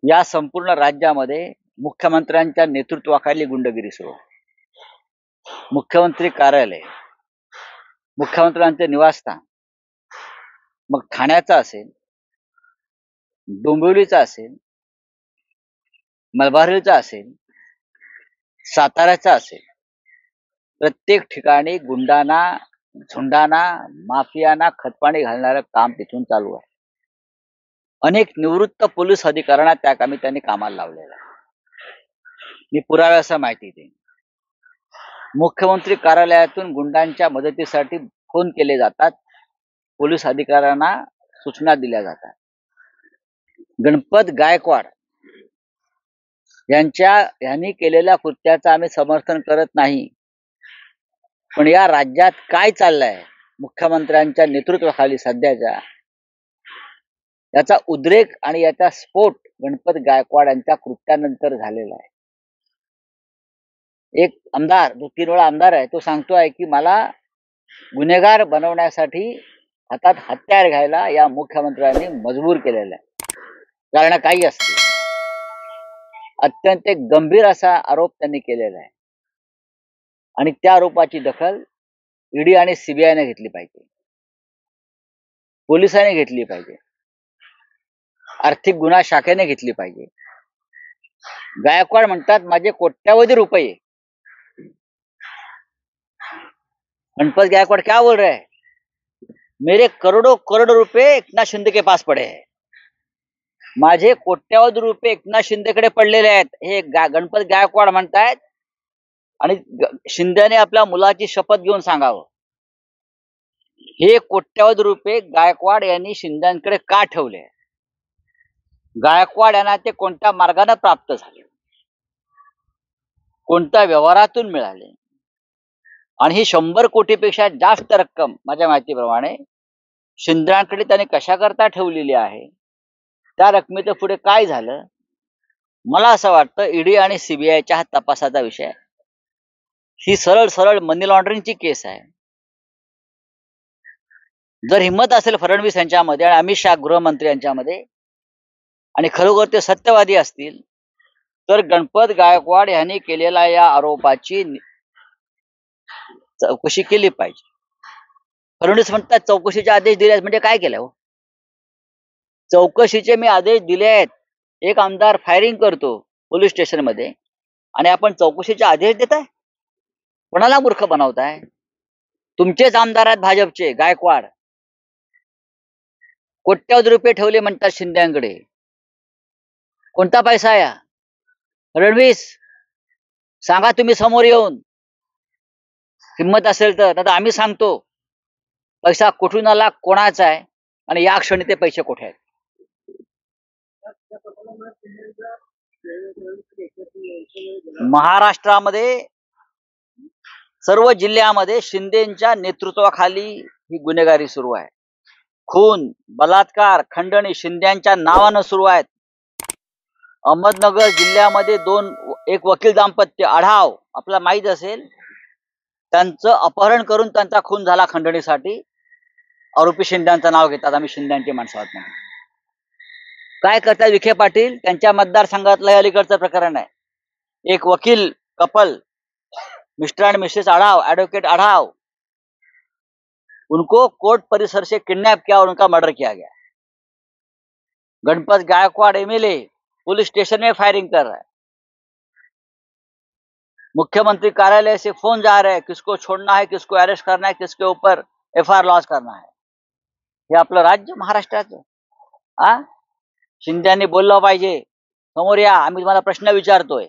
या संपूर्ण राज्यामध्ये मुख्यमंत्र्यांच्या नेतृत्वाखाली गुंडगिरी सुरू आहे. मुख्यमंत्री कार्यालय, मुख्यमंत्र्यांचे निवासस्थान, मग ठाण्याचा असेल, डोंबिवलीचा असेल, मलबारीचा असेल, साताऱ्याचा असेल, प्रत्येक ठिकाणी गुंडांना, झुंडांना, माफियांना खतपाणी घालणारं काम तिथून चालू आहे. अनेक निवृत्त पोलीस अधिकाऱ्यांना त्या कामी त्यांनी कामाला लावलेलं आहे. मी पुराव्यासह माहिती देईन. मुख्यमंत्री कार्यालयातून गुंडांच्या मदतीसाठी फोन केले जातात, पोलीस अधिकाऱ्यांना सूचना दिल्या जातात. गणपत गायकवाड यांनी केलेल्या कृत्याचं आम्ही समर्थन करत नाही, पण या राज्यात काय चाललंय मुख्यमंत्र्यांच्या नेतृत्वाखाली सध्याच्या, याचा उद्रेक आणि याचा स्फोट गणपत गायकवाड यांच्या कृत्यानंतर झालेला आहे. एक आमदार, जो 3 वेळा आमदार आहे, तो सांगतोय की मला गुन्हेगार बनवण्यासाठी हातात हत्यार घ्यायला या मुख्यमंत्र्यांनी मजबूर केलेलं आहे. कारण काही असते. अत्यंत गंभीर असा आरोप त्यांनी केलेला आहे आणि त्या आरोपाची दखल ईडी आणि सीबीआयने घेतली पाहिजे, पोलिसांनी घेतली पाहिजे, आर्थिक गुन्हा शाखेने घेतली पाहिजे. गायकवाड म्हणतात माझे कोट्यावधी रुपये. गणपत गायकवाड क्या बोल रहे हैं? मेरे करोड़ों करोड़ रुपए एकनाथ शिंदे के पास पड़े हैं. माझे कोट्यावधी रुपये एकनाथ शिंदेकडे पडलेले आहेत हे गणपत गायकवाड म्हणतायत. आणि शिंदेने आपल्या मुलाची शपथ घेऊन सांगावं, हे कोट्यावधी रुपये गायकवाड यांनी शिंदेकडे का ठेवले, गायकवाड यांना ते कोणत्या मार्गाने प्राप्त झाले, कोणत्या व्यवहारातून मिळाले. आणि ही 100 कोटीपेक्षा जास्त रक्कम माझ्या माहितीप्रमाणे शिंदेकडे त्यांनी कशाकरता ठेवलेली आहे, त्या रकमेचं पुढे काय झालं. मला असं वाटतं ईडी आणि सीबीआयच्या हा तपासाचा विषय आहे. ही सरळ सरळ मनी लॉन्ड्रिंगची केस आहे. जर हिंमत असेल फडणवीस यांच्यामध्ये आणि अमित शहा गृहमंत्री यांच्यामध्ये आणि खरोखर ते सत्यवादी असतील, तर गणपत गायकवाड यांनी केलेल्या या आरोपाची चौकशी केली पाहिजे. फडणवीस म्हणतात चौकशीचे आदेश दिले आहेत, म्हणजे काय केलं हो? चौकशीचे मी आदेश दिले आहेत. एक आमदार फायरिंग करतो पोलीस स्टेशन मध्ये आणि आपण चौकशीचे आदेश देताय? कोणाला मूर्ख बनवताय? तुमचेच आमदार आहेत भाजपचे गायकवाड. कोट्यावधी रुपये ठेवले म्हणतात शिंदेकडे. कोणता पैसा या? फडणवीस सांगा तुम्ही समोर येऊन, हिंमत असेल तर. आता आम्ही सांगतो पैसा कुठून आला, कोणाचा आहे आणि या क्षणी ते पैसे कुठे आहेत. महाराष्ट्रामध्ये सर्व जिल्ह्यामध्ये शिंदेच्या नेतृत्वाखाली ही गुन्हेगारी सुरू आहे. खून, बलात्कार, खंडणी शिंदेच्या नावानं सुरू आहेत. अहमदनगर जिल्ह्यामध्ये एक वकील दाम्पत्य आढाव, आपल्याला माहित असेल, त्यांचं अपहरण करून त्यांचा खून झाला खंडणीसाठी. आरोपी शिंदेचं नाव घेतात, आम्ही शिंदेची माणसं आहोत म्हणून. काय करतात विखे पाटील? त्यांच्या मतदारसंघातलं हे अलीकडचं प्रकरण आहे. एक वकील couple, mister and missus Adhav, advocate Adhav, उनको कोर्ट परिसर से किडनैप किया और उनका मर्डर किया गया. Ganpat Gaikwad MLA police station में फायरिंग कर रहा है. मुख्यमंत्री कार्यालय से फोन जा रहे हैं, किसको छोड़ना है, किसको अरेस्ट करना है, किसके ऊपर एफआईआर लॉन्च करना है. हे आपलं राज्य महाराष्ट्राचं. शिंदेनी बोललं पाहिजे, समोर या, आम्ही तुम्हाला प्रश्न विचारतोय.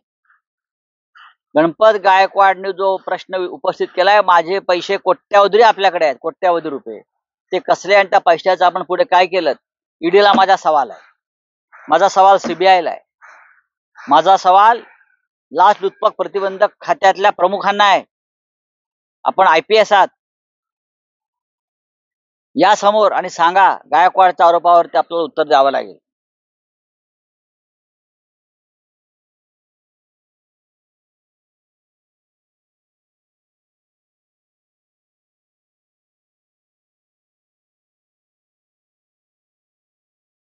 गणपत गायकवाडने जो प्रश्न उपस्थित केलाय, माझे पैसे कोट्यावधी आपल्याकडे आहेत, कोट्यावधी रुपये, ते कसले आणि त्या पैशाचं आपण पुढे काय केलं? ईडीला माझा सवाल आहे, माझा सवाल सीबीआयला आहे, माझा सवाल लाचलुचपत प्रतिबंधक खात्यातल्या प्रमुखांना आहे. आपण IPS आहात, या समोर आणि सांगा गायकवाडच्या आरोपावरती आपल्याला उत्तर द्यावं लागेल.